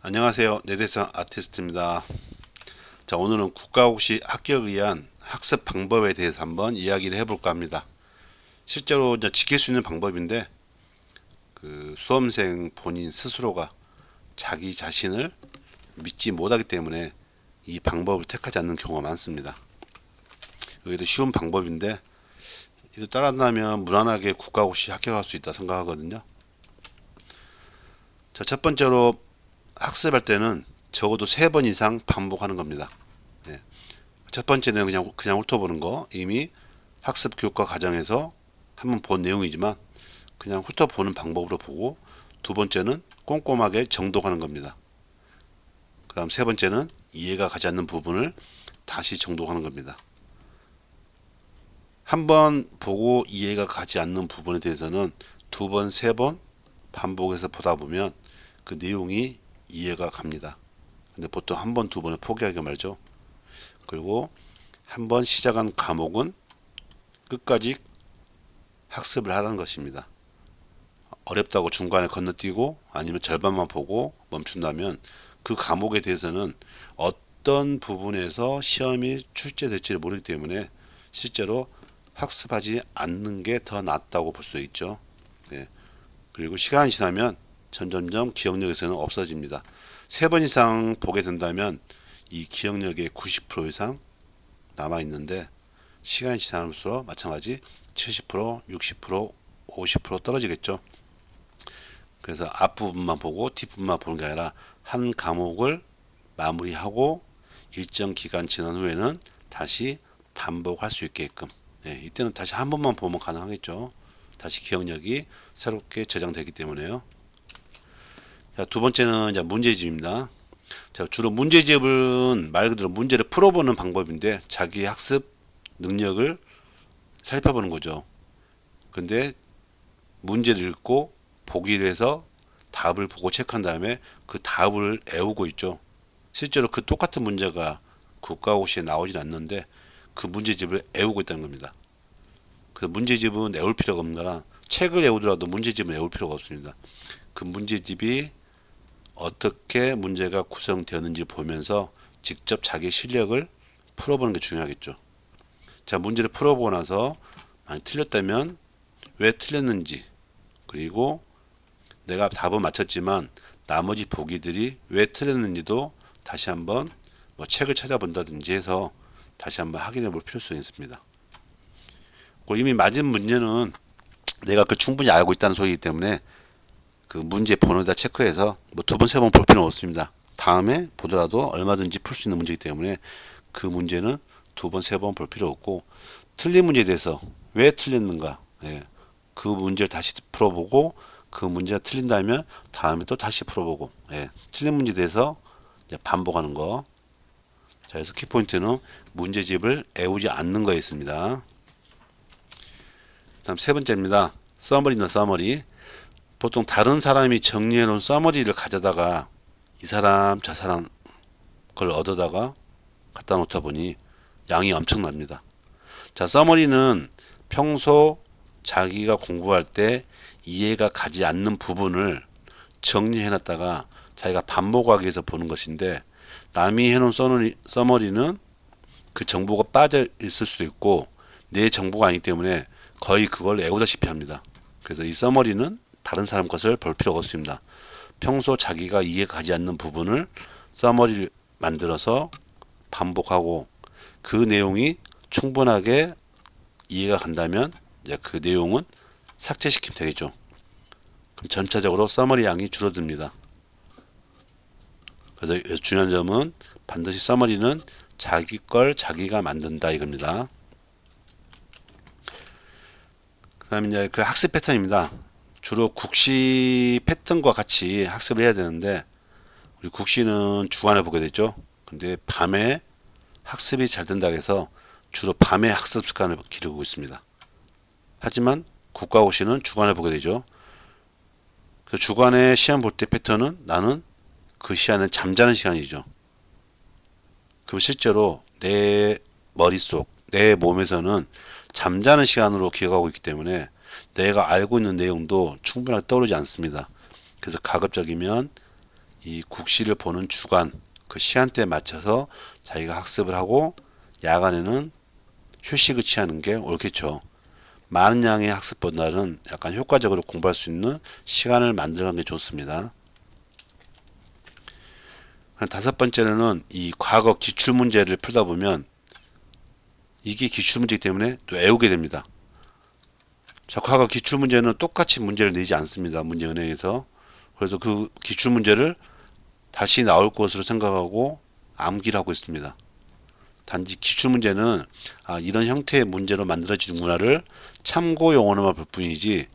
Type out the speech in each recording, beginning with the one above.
안녕하세요. 내대성 아티스트입니다. 자, 오늘은 국가고시 합격을 위한 학습 방법에 대해서 한번 이야기를 해볼까 합니다. 실제로 이제 지킬 수 있는 방법인데, 그 수험생 본인 스스로가 자기 자신을 믿지 못하기 때문에 이 방법을 택하지 않는 경우가 많습니다. 오히려 쉬운 방법인데, 이를 따라한다면 무난하게 국가고시 합격할 수 있다 생각하거든요. 자, 첫 번째로 학습할 때는 적어도 3번 이상 반복하는 겁니다. 예. 첫 번째는 그냥 훑어보는 거, 이미 학습 교과 과정에서 한번 본 내용이지만 그냥 훑어보는 방법으로 보고, 두 번째는 꼼꼼하게 정독하는 겁니다. 그 다음 세 번째는 이해가 가지 않는 부분을 다시 정독하는 겁니다. 한 번 보고 이해가 가지 않는 부분에 대해서는 두 번, 세 번 반복해서 보다 보면 그 내용이 이해가 갑니다. 근데 보통 한 번, 두 번을 포기하게 말죠. 그리고 한 번 시작한 과목은 끝까지 학습을 하라는 것입니다. 어렵다고 중간에 건너뛰고 아니면 절반만 보고 멈춘다면 그 과목에 대해서는 어떤 부분에서 시험이 출제될지 모르기 때문에 실제로 학습하지 않는 게 더 낫다고 볼 수 있죠. 네. 그리고 시간이 지나면 점점점 기억력에서는 없어집니다. 3번 이상 보게 된다면 이 기억력의 90% 이상 남아 있는데, 시간이 지나면서 마찬가지 70%, 60%, 50% 떨어지겠죠. 그래서 앞부분만 보고 뒷부분만 보는 게 아니라 한 과목을 마무리하고 일정 기간 지난 후에는 다시 반복할 수 있게끔, 이때는 다시 한 번만 보면 가능하겠죠. 다시 기억력이 새롭게 저장되기 때문에요. 자, 두 번째는 이제 문제집입니다. 자, 주로 문제집은 말 그대로 문제를 풀어보는 방법인데 자기 학습 능력을 살펴보는 거죠. 근데 문제를 읽고 보기를 해서 답을 보고 체크한 다음에 그 답을 외우고 있죠. 실제로 그 똑같은 문제가 국가고시에 나오진 않는데 그 문제집을 외우고 있다는 겁니다. 그 문제집은 외울 필요가 없는 거라, 책을 외우더라도 문제집은 외울 필요가 없습니다. 그 문제집이 어떻게 문제가 구성되었는지 보면서 직접 자기 실력을 풀어보는 게 중요하겠죠. 자, 문제를 풀어보고 나서 많이 틀렸다면 왜 틀렸는지, 그리고 내가 답은 맞췄지만 나머지 보기들이 왜 틀렸는지도 다시 한번 뭐 책을 찾아본다든지 해서 다시 한번 확인해 볼 필요성이 있습니다. 이미 맞은 문제는 내가 그 충분히 알고 있다는 소리이기 때문에 그 문제 번호에다 체크해서 뭐 두 번, 세 번 볼 필요는 없습니다. 다음에 보더라도 얼마든지 풀 수 있는 문제이기 때문에 그 문제는 두 번, 세 번 볼 필요 없고, 틀린 문제에 대해서 왜 틀렸는가, 그 문제를 다시 풀어보고 그 문제가 틀린다면 다음에 또 다시 풀어보고, 틀린 문제에 대해서 이제 반복하는 거. 자, 그래서 키포인트는 문제집을 외우지 않는 거에 있습니다. 다음 세 번째입니다. 서머리나 서머리. 보통 다른 사람이 정리해 놓은 서머리를 가져다가 이 사람 저 사람 걸 얻어다가 갖다 놓다 보니 양이 엄청납니다. 자, 서머리는 평소 자기가 공부할 때 이해가 가지 않는 부분을 정리해 놨다가 자기가 반복하기 위해서 보는 것인데, 남이 해놓은 서머리는 그 정보가 빠져 있을 수도 있고 내 정보가 아니기 때문에 거의 그걸 외우다시피 합니다. 그래서 이 서머리는 다른 사람 것을 볼 필요가 없습니다. 평소 자기가 이해가 가지 않는 부분을 서머리를 만들어서 반복하고 그 내용이 충분하게 이해가 간다면 이제 그 내용은 삭제시키면 되겠죠. 그럼 점차적으로 서머리 양이 줄어듭니다. 그래서 중요한 점은 반드시 서머리는 자기 걸 자기가 만든다 이겁니다. 그 다음에 이제 그 학습 패턴입니다. 주로 국시 패턴과 같이 학습을 해야 되는데, 우리 국시는 주간에 보게 되죠. 근데 밤에 학습이 잘 된다고 해서 주로 밤에 학습 습관을 기르고 있습니다. 하지만 국가고시는 주간에 보게 되죠. 그래서 주간에 시험 볼 때 패턴은 나는 그 시간은 잠자는 시간이죠. 그럼 실제로 내 머릿속, 내 몸에서는 잠자는 시간으로 기억하고 있기 때문에 내가 알고 있는 내용도 충분하게 떠오르지 않습니다. 그래서 가급적이면 이 국시를 보는 주간 그 시간대에 맞춰서 자기가 학습을 하고 야간에는 휴식을 취하는 게 옳겠죠. 많은 양의 학습보다는 약간 효과적으로 공부할 수 있는 시간을 만들어가는 게 좋습니다. 다섯 번째로는 이 과거 기출문제를 풀다 보면 이게 기출문제이기 때문에 또 외우게 됩니다. 자, 과거 기출문제는 똑같이 문제를 내지 않습니다. 문제은행에서. 그래서 그 기출문제를 다시 나올 것으로 생각하고 암기를 하고 있습니다. 단지 기출문제는 이런 형태의 문제로 만들어지는구나를 참고 용어로만 볼 뿐이지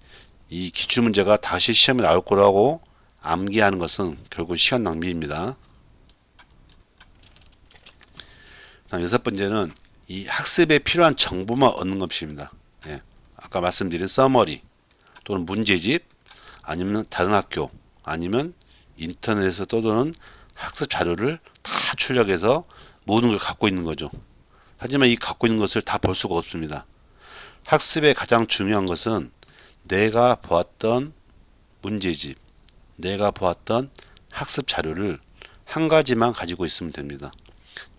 이 기출문제가 다시 시험에 나올 거라고 암기하는 것은 결국 시간 낭비입니다. 여섯 번째는 이 학습에 필요한 정보만 얻는 것입니다. 예. 아까 말씀드린 서머리 또는 문제집 아니면 다른 학교 아니면 인터넷에서 떠도는 학습 자료를 다 출력해서 모든 걸 갖고 있는 거죠. 하지만 이 갖고 있는 것을 다 볼 수가 없습니다. 학습에 가장 중요한 것은 내가 보았던 문제집, 내가 보았던 학습 자료를 한 가지만 가지고 있으면 됩니다.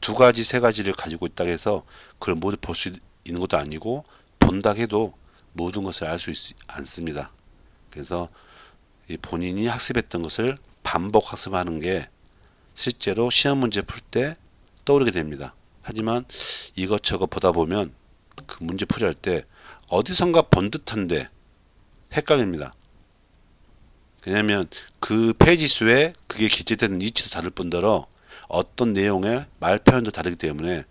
두 가지, 세 가지를 가지고 있다고 해서 그걸 모두 볼 수 있는 것도 아니고 본다 해도 모든 것을 알 수 있지 않습니다. 그래서 본인이 학습했던 것을 반복 학습하는 게 실제로 시험 문제 풀 때 떠오르게 됩니다. 하지만 이것저것 보다 보면 그 문제 풀이할 때 어디선가 본 듯한데 헷갈립니다. 왜냐하면 그 페이지 수에 그게 기재되는 위치도 다를 뿐더러 어떤 내용의 말 표현도 다르기 때문에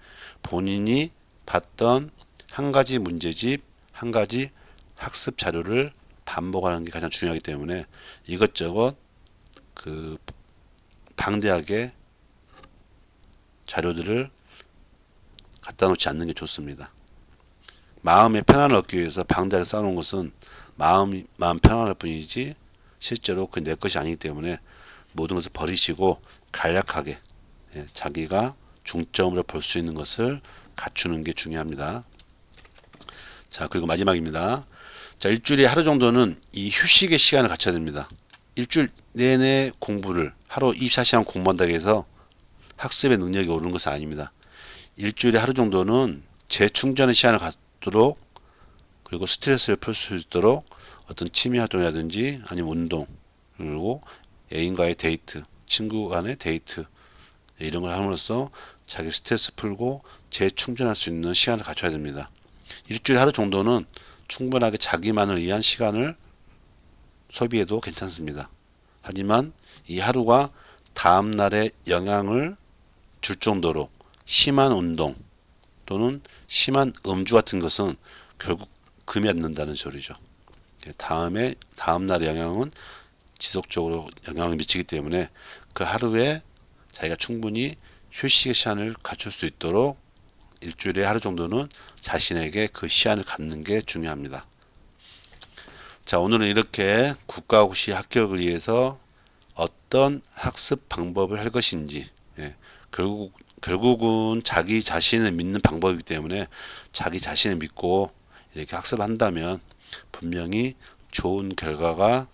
본인이 봤던 한 가지 문제집, 한 가지 학습 자료를 반복하는 게 가장 중요하기 때문에 이것저것 그 방대하게 자료들을 갖다 놓지 않는 게 좋습니다. 마음의 편안을 얻기 위해서 방대하게 쌓아놓은 것은 마음 편안할 뿐이지 실제로 그 내 것이 아니기 때문에 모든 것을 버리시고 간략하게 자기가 중점으로 볼 수 있는 것을 갖추는 게 중요합니다. 자, 그리고 마지막입니다. 자, 일주일에 하루 정도는 이 휴식의 시간을 갖춰야 됩니다. 일주일 내내 공부를 하루 24시간 공부한다고 해서 학습의 능력이 오르는 것은 아닙니다. 일주일에 하루 정도는 재충전의 시간을 갖도록 그리고 스트레스를 풀 수 있도록 어떤 취미 활동이라든지 아니면 운동 그리고 애인과의 데이트, 친구 간의 데이트 이런 걸 함으로써 자기 스트레스 풀고 재충전할 수 있는 시간을 갖춰야 됩니다. 일주일에 하루 정도는 충분하게 자기만을 위한 시간을 소비해도 괜찮습니다. 하지만 이 하루가 다음 날에 영향을 줄 정도로 심한 운동 또는 심한 음주 같은 것은 결국 금이 안 된다는 소리죠. 다음 날의 영향은 지속적으로 영향을 미치기 때문에 그 하루에 자기가 충분히 휴식의 시간을 갖출 수 있도록 일주일에 하루 정도는 자신에게 그 시간을 갖는 게 중요합니다. 자, 오늘은 이렇게 국가고시 합격을 위해서 어떤 학습 방법을 할 것인지 결국은 자기 자신을 믿는 방법이기 때문에 자기 자신을 믿고 이렇게 학습한다면 분명히 좋은 결과가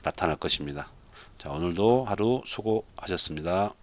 나타날 것입니다. 자, 오늘도 하루 수고하셨습니다.